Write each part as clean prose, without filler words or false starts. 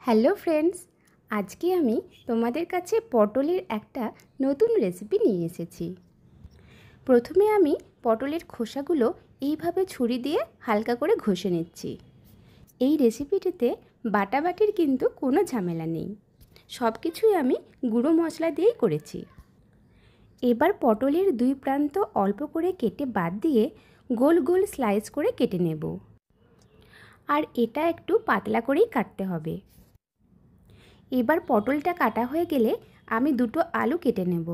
Hello friends, আজকে আমি তোমাদের কাছে পটলের একটা নতুন রেসিপি নিয়ে এসেছি। প্রথমে আমি পটলের খোসাগুলো এইভাবে ছুরি দিয়ে হালকা করে ঘষে নিচ্ছি। এই রেসিপিটিতে বাটাবাটির কিন্তু কোনো ঝামেলা নেই, সব কিছুই আমি গুঁড়ো মশলা দিয়েই করেছি। এবার পটলের দুই প্রান্ত অল্প করে কেটে বাদ দিয়ে গোল গোল স্লাইস করে কেটে নেব। আর এটা একটু পাতলা করেই কাটতে হবে। এবার পটলটা কাটা হয়ে গেলে আমি দুটো আলু কেটে নেব।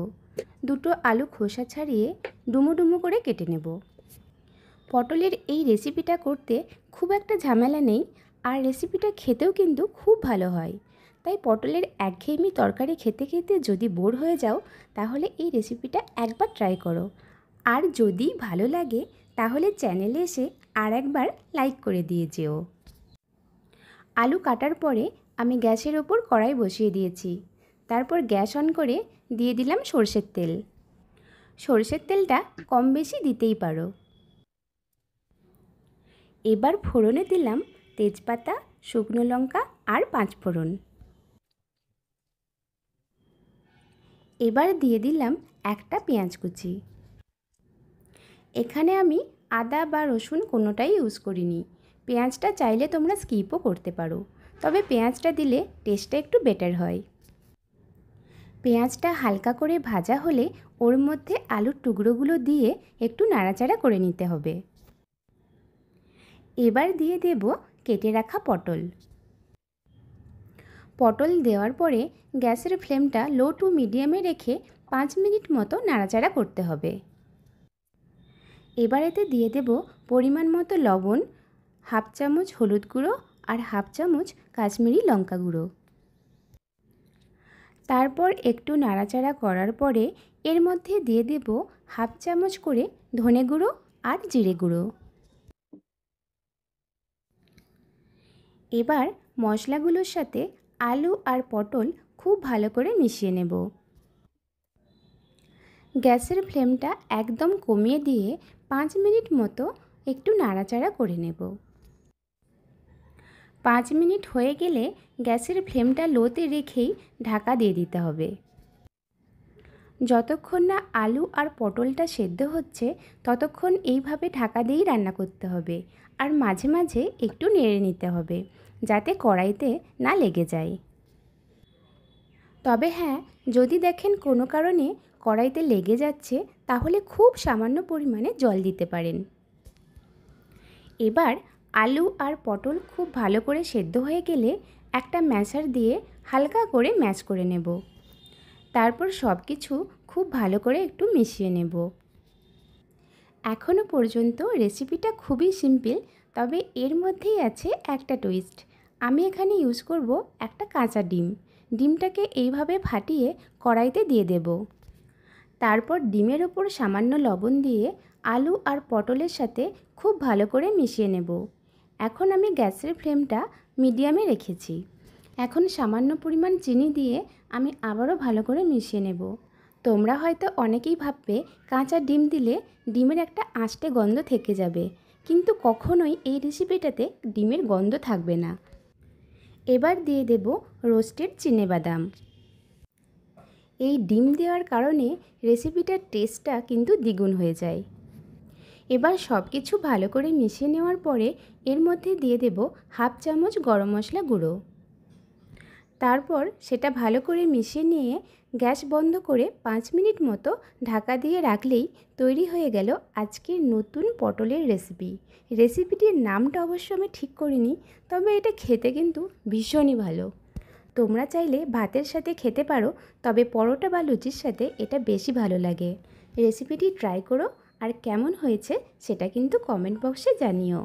দুটো আলু খোসা ছাড়িয়ে ডুমো ডুমো করে কেটে নেব। পটলের এই রেসিপিটা করতে খুব একটা ঝামেলা নেই, আর রেসিপিটা খেতেও কিন্তু খুব ভালো হয়। তাই পটলের একঘেয়েমি তরকারি খেতে খেতে যদি বোর হয়ে যাও, তাহলে এই রেসিপিটা একবার ট্রাই করো। আর যদি ভালো লাগে তাহলে চ্যানেলে এসে আর একবার লাইক করে দিয়ে যেও। আলু কাটার পরে আমি গ্যাসের ওপর কড়াই বসিয়ে দিয়েছি। তারপর গ্যাস অন করে দিয়ে দিলাম সরষের তেল। সরষের তেলটা কম বেশি দিতেই পারো। এবার ফোড়নে দিলাম তেজপাতা, শুকনো লঙ্কা আর পাঁচফোড়ন। এবার দিয়ে দিলাম একটা পেঁয়াজ কুচি। এখানে আমি আদা বা রসুন কোনোটাই ইউজ করিনি। পেঁয়াজটা চাইলে তোমরা স্কিপও করতে পারো, তবে পেঁয়াজটা দিলে টেস্টটা একটু বেটার হয়। পেঁয়াজটা হালকা করে ভাজা হলে ওর মধ্যে আলুর টুকরোগুলো দিয়ে একটু নাড়াচাড়া করে নিতে হবে। এবার দিয়ে দেব কেটে রাখা পটল। পটল দেওয়ার পরে গ্যাসের ফ্লেমটা লো টু মিডিয়ামে রেখে 5 মিনিট মতো নাড়াচাড়া করতে হবে। এবার এতে দিয়ে দেব পরিমাণ মতো লবণ, হাফ চামচ হলুদ গুঁড়ো আর হাফ চামচ কাশ্মীরি লঙ্কা গুঁড়ো। তারপর একটু নাড়াচাড়া করার পরে এর মধ্যে দিয়ে দেব হাফ চামচ করে ধনে গুঁড়ো আর জিরে গুঁড়ো। এবার মশলাগুলোর সাথে আলু আর পটল খুব ভালো করে মিশিয়ে নেব। গ্যাসের ফ্লেমটা একদম কমিয়ে দিয়ে 5 মিনিট মতো একটু নাড়াচাড়া করে নেব। 5 মিনিট হয়ে গেলে গ্যাসের ফ্লেমটা লোতে রেখেই ঢাকা দিয়ে দিতে হবে। যতক্ষণ না আলু আর পটলটা সেদ্ধ হচ্ছে ততক্ষণ এইভাবে ঢাকা দিয়েই রান্না করতে হবে। আর মাঝে মাঝে একটু নেড়ে নিতে হবে যাতে কড়াইতে না লেগে যায়। তবে হ্যাঁ, যদি দেখেন কোনো কারণে কড়াইতে লেগে যাচ্ছে তাহলে খুব সামান্য পরিমাণে জল দিতে পারেন। এবার আলু আর পটল খুব ভালো করে সেদ্ধ হয়ে গেলে একটা ম্যাশার দিয়ে হালকা করে ম্যাশ করে নেব। তারপর সব কিছু খুব ভালো করে একটু মিশিয়ে নেব। এখনও পর্যন্ত রেসিপিটা খুবই সিম্পল, তবে এর মধ্যেই আছে একটা টুইস্ট। আমি এখানে ইউজ করব একটা কাঁচা ডিম। ডিমটাকে এইভাবে ফাটিয়ে কড়াইতে দিয়ে দেব। তারপর ডিমের ওপর সামান্য লবণ দিয়ে আলু আর পটলের সাথে খুব ভালো করে মিশিয়ে নেব। এখন আমি গ্যাসের ফ্লেমটা মিডিয়ামে রেখেছি। এখন সামান্য পরিমাণ চিনি দিয়ে আমি আবারও ভালো করে মিশিয়ে নেব। তোমরা হয়তো অনেকেই ভাববে কাঁচা ডিম দিলে ডিমের একটা আঁশটে গন্ধ থেকে যাবে, কিন্তু কখনোই এই রেসিপিটাতে ডিমের গন্ধ থাকবে না। এবার দিয়ে দেব রোস্টেড চিনেবাদাম। এই ডিম দেওয়ার কারণে রেসিপিটার টেস্টটা কিন্তু দ্বিগুণ হয়ে যায়। এবার সব কিছু ভালো করে মিশিয়ে নেওয়ার পরে এর মধ্যে দিয়ে দেব হাফ চামচ গরম মশলা গুঁড়ো। তারপর সেটা ভালো করে মিশিয়ে নিয়ে গ্যাস বন্ধ করে 5 মিনিট মতো ঢাকা দিয়ে রাখলেই তৈরি হয়ে গেল আজকের নতুন পটলের রেসিপি। রেসিপিটির নামটা অবশ্য আমি ঠিক করিনি, তবে এটা খেতে কিন্তু ভীষণই ভালো। তোমরা চাইলে ভাতের সাথে খেতে পারো, তবে পরোটা বা লুচির সাথে এটা বেশি ভালো লাগে। রেসিপিটি ট্রাই করো, আর কেমন হয়েছে সেটা কিন্তু কমেন্ট বক্সে জানিও।